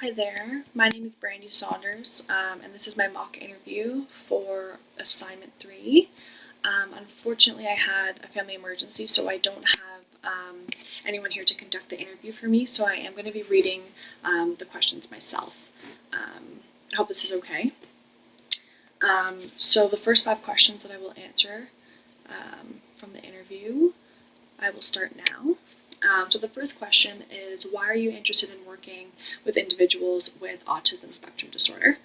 Hi there, my name is Brandy Saunders, and this is my mock interview for assignment 3. Unfortunately, I had a family emergency, so I don't have anyone here to conduct the interview for me, so I am going to be reading the questions myself. I hope this is okay. So the first 5 questions that I will answer from the interview, I will start now. So the first question is, why are you interested in working with individuals with autism spectrum disorder?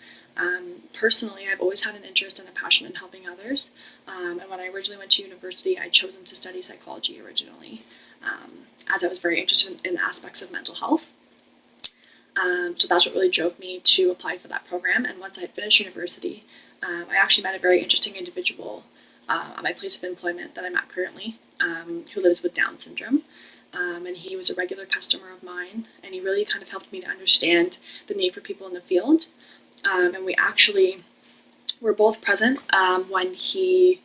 Personally, I've always had an interest and a passion in helping others. And when I originally went to university, I'd chosen to study psychology originally, as I was very interested in aspects of mental health. So that's what really drove me to apply for that program. And once I had finished university, I actually met a very interesting individual at my place of employment that I'm at currently, who lives with Down syndrome. And he was a regular customer of mine, and he really kind of helped me to understand the need for people in the field. And we actually were both present when he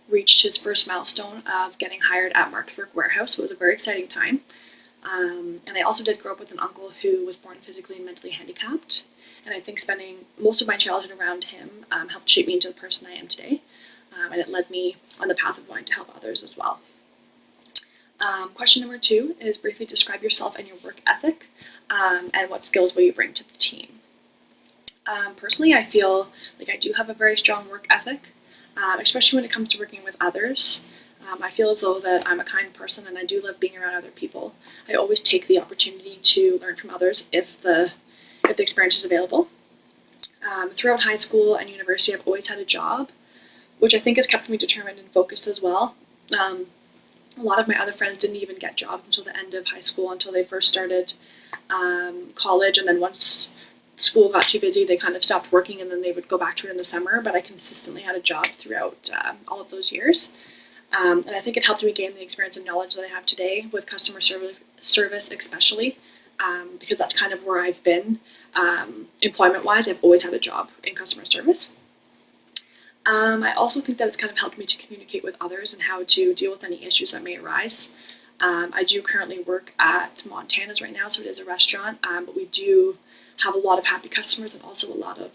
reached his first milestone of getting hired at Mark's Work Warehouse. So it was a very exciting time. And I also did grow up with an uncle who was born physically and mentally handicapped. And I think spending most of my childhood around him helped shape me into the person I am today. And it led me on the path of wanting to help others as well. Question number 2 is, briefly describe yourself and your work ethic, and what skills will you bring to the team. Personally, I feel like I do have a very strong work ethic, especially when it comes to working with others. I feel as though that I'm a kind person and I do love being around other people. I always take the opportunity to learn from others if the experience is available. Throughout high school and university, I've always had a job, which I think has kept me determined and focused as well. A lot of my other friends didn't even get jobs until the end of high school, until they first started college, and then once school got too busy, they kind of stopped working, and then they would go back to it in the summer. But I consistently had a job throughout all of those years, and I think it helped me gain the experience and knowledge that I have today with customer service especially, because that's kind of where I've been employment-wise. I've always had a job in customer service. I also think that it's kind of helped me to communicate with others and how to deal with any issues that may arise. I do currently work at Montana's right now, so it is a restaurant, but we do have a lot of happy customers and also a lot of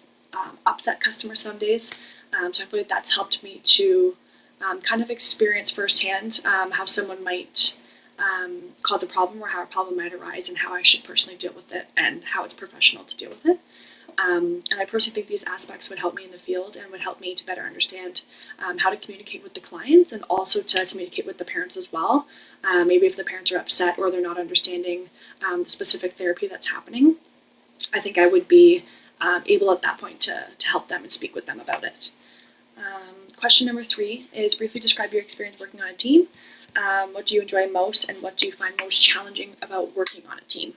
upset customers some days. So I feel like that's helped me to kind of experience firsthand how someone might cause a problem, or how a problem might arise, and how I should personally deal with it, and how it's professional to deal with it. And I personally think these aspects would help me in the field and would help me to better understand how to communicate with the clients, and also to communicate with the parents as well. Maybe if the parents are upset or they're not understanding the specific therapy that's happening, I think I would be able at that point to help them and speak with them about it. Question number 3 is, briefly describe your experience working on a team. What do you enjoy most, and what do you find most challenging about working on a team?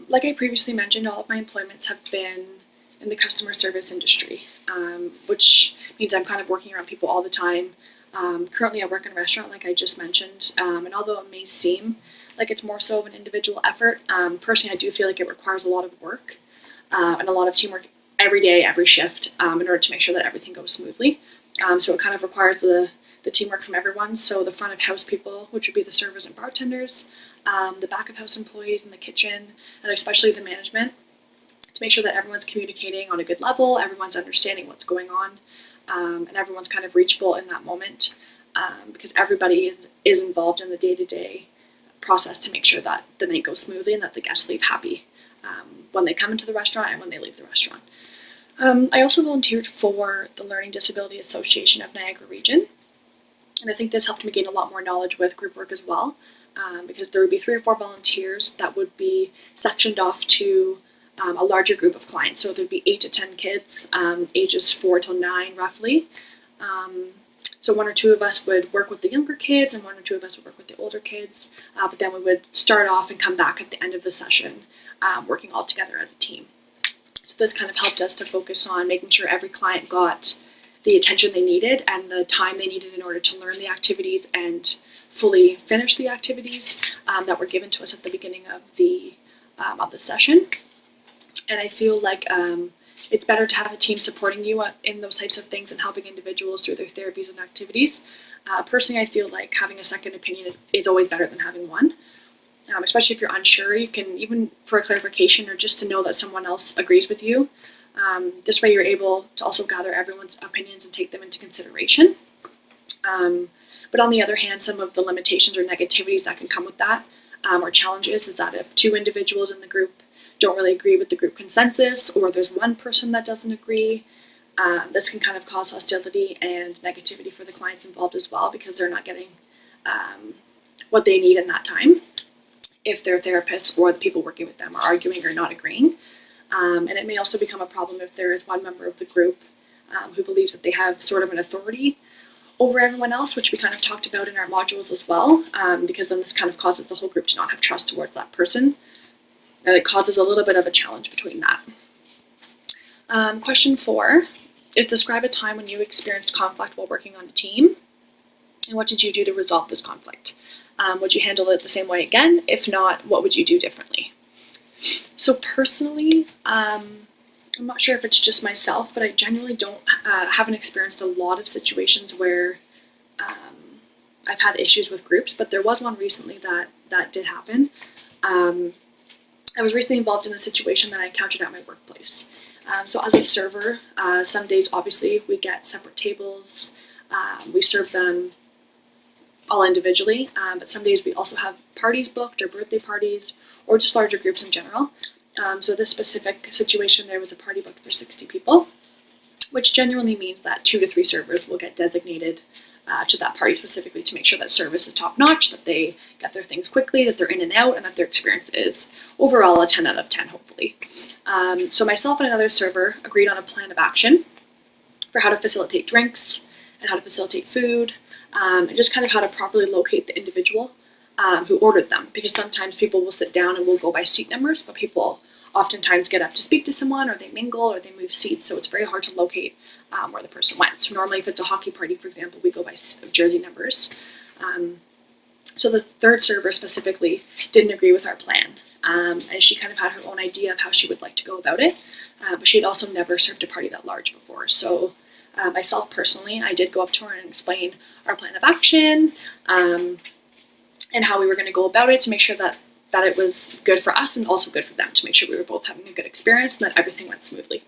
Like I previously mentioned, all of my employments have been in the customer service industry, which means I'm kind of working around people all the time. Currently I work in a restaurant, like I just mentioned, and although it may seem like it's more so of an individual effort, personally I do feel like it requires a lot of work and a lot of teamwork every day, every shift, in order to make sure that everything goes smoothly. So it kind of requires the teamwork from everyone. So the front of house people, which would be the servers and bartenders, the back of house employees in the kitchen, and especially the management, to make sure that everyone's communicating on a good level, everyone's understanding what's going on, and everyone's kind of reachable in that moment, because everybody is involved in the day-to-day process to make sure that the night goes smoothly and that the guests leave happy when they come into the restaurant and when they leave the restaurant. I also volunteered for the Learning Disability Association of Niagara Region, and I think this helped me gain a lot more knowledge with group work as well, because there would be 3 or 4 volunteers that would be sectioned off to a larger group of clients. So there'd be 8 to 10 kids, ages 4 till 9 roughly. So 1 or 2 of us would work with the younger kids, and 1 or 2 of us would work with the older kids, but then we would start off and come back at the end of the session working all together as a team. So this kind of helped us to focus on making sure every client got the attention they needed and the time they needed in order to learn the activities and fully finish the activities that were given to us at the beginning of the session. And I feel like it's better to have a team supporting you in those types of things and helping individuals through their therapies and activities. Personally, I feel like having a second opinion is always better than having one. especially if you're unsure. You can, even for a clarification or just to know that someone else agrees with you. This way you're able to also gather everyone's opinions and take them into consideration. But on the other hand, some of the limitations or negativities that can come with that, or challenges, is that if two individuals in the group don't really agree with the group consensus, or there's one person that doesn't agree, this can kind of cause hostility and negativity for the clients involved as well, because they're not getting what they need in that time if their therapists or the people working with them are arguing or not agreeing. And it may also become a problem if there is one member of the group who believes that they have sort of an authority over everyone else, which we kind of talked about in our modules as well, because then this kind of causes the whole group to not have trust towards that person, and it causes a little bit of a challenge between that. Question 4 is, describe a time when you experienced conflict while working on a team, and what did you do to resolve this conflict? Would you handle it the same way again? If not, what would you do differently? So personally, I'm not sure if it's just myself, but I genuinely haven't experienced a lot of situations where I've had issues with groups, but there was one recently that did happen. I was recently involved in a situation that I encountered at my workplace. So as a server, some days obviously we get separate tables, we serve them all individually, but some days we also have parties booked, or birthday parties, or just larger groups in general. So this specific situation, there was a party booked for 60 people, which genuinely means that 2 to 3 servers will get designated to that party specifically to make sure that service is top notch, that they get their things quickly, that they're in and out, and that their experience is overall a 10 out of 10, hopefully. So myself and another server agreed on a plan of action for how to facilitate drinks and how to facilitate food, and just kind of how to properly locate the individual who ordered them, because sometimes people will sit down and will go by seat numbers, but people oftentimes get up to speak to someone, or they mingle, or they move seats, so it's very hard to locate where the person went. So normally if it's a hockey party, for example, we go by jersey numbers. So the third server specifically didn't agree with our plan, and she kind of had her own idea of how she would like to go about it, but she had also never served a party that large before. So myself personally, I did go up to her and explain our plan of action, and how we were going to go about it to make sure that it was good for us and also good for them, to make sure we were both having a good experience and that everything went smoothly.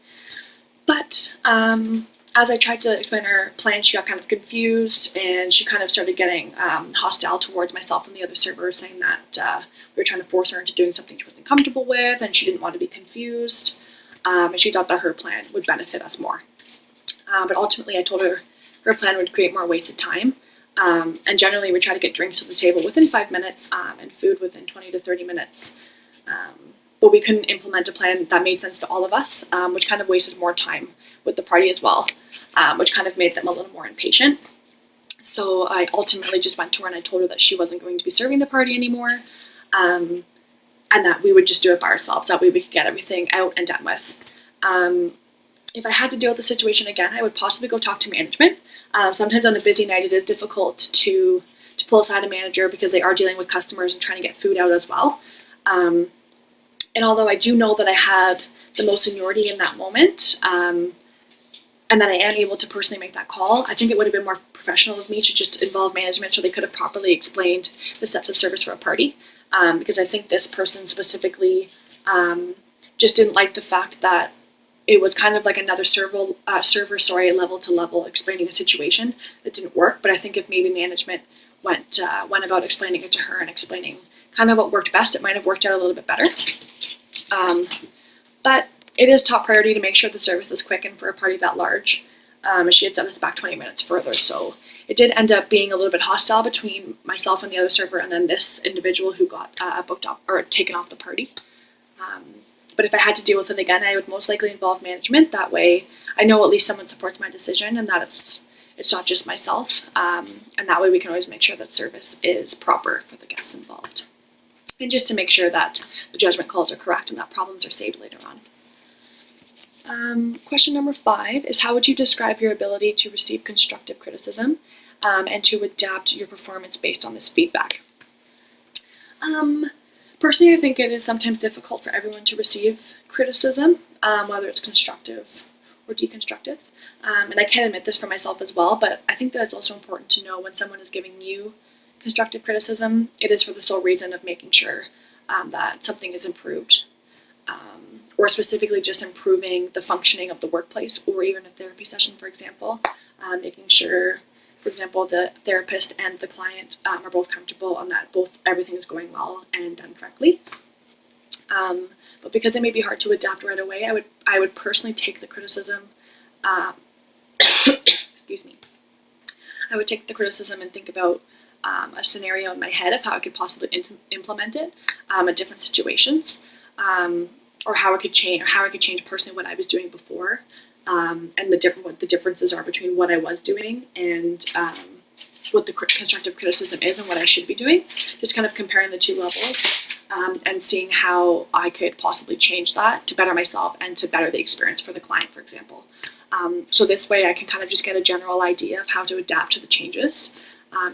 But as I tried to explain our plan, she got kind of confused, and she kind of started getting hostile towards myself and the other server, saying that we were trying to force her into doing something she wasn't comfortable with, and she didn't want to be confused, and she thought that her plan would benefit us more. But ultimately I told her her plan would create more wasted time. And generally we try to get drinks to the table within 5 minutes, and food within 20 to 30 minutes. But we couldn't implement a plan that made sense to all of us, which kind of wasted more time with the party as well, which kind of made them a little more impatient. So I ultimately just went to her and I told her that she wasn't going to be serving the party anymore, and that we would just do it by ourselves. That way we could get everything out and done with. If I had to deal with the situation again, I would possibly go talk to management. Sometimes on a busy night it is difficult to pull aside a manager, because they are dealing with customers and trying to get food out as well. And although I do know that I had the most seniority in that moment, and that I am able to personally make that call, I think it would have been more professional of me to just involve management so they could have properly explained the steps of service for a party. Because I think this person specifically just didn't like the fact that it was kind of like another server, level to level, explaining the situation that didn't work. But I think if maybe management went about explaining it to her and explaining kind of what worked best, it might have worked out a little bit better. But it is top priority to make sure the service is quick, and for a party that large, she had set us back 20 minutes further. So it did end up being a little bit hostile between myself and the other server, and then this individual who got booked off or taken off the party. But if I had to deal with it again, I would most likely involve management. That way I know at least someone supports my decision, and that it's not just myself. And that way we can always make sure that service is proper for the guests involved. And just to make sure that the judgment calls are correct and that problems are saved later on. Question number 5 is, how would you describe your ability to receive constructive criticism and to adapt your performance based on this feedback? Personally, I think it is sometimes difficult for everyone to receive criticism, whether it's constructive or deconstructive. And I can admit this for myself as well, but I think that it's also important to know when someone is giving you constructive criticism, it is for the sole reason of making sure that something is improved, or specifically just improving the functioning of the workplace or even a therapy session, for example, making sure, for example, the therapist and the client are both comfortable on that everything is going well and done correctly. But because it may be hard to adapt right away, I would personally take the criticism. Excuse me. I would take the criticism and think about a scenario in my head of how I could possibly implement it at different situations, or how I could change personally what I was doing before, and what the differences are between what I was doing and what the constructive criticism is and what I should be doing. Just kind of comparing the two levels and seeing how I could possibly change that to better myself and to better the experience for the client, for example. So this way I can kind of just get a general idea of how to adapt to the changes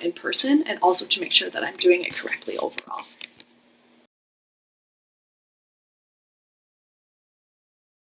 in person, and also to make sure that I'm doing it correctly overall.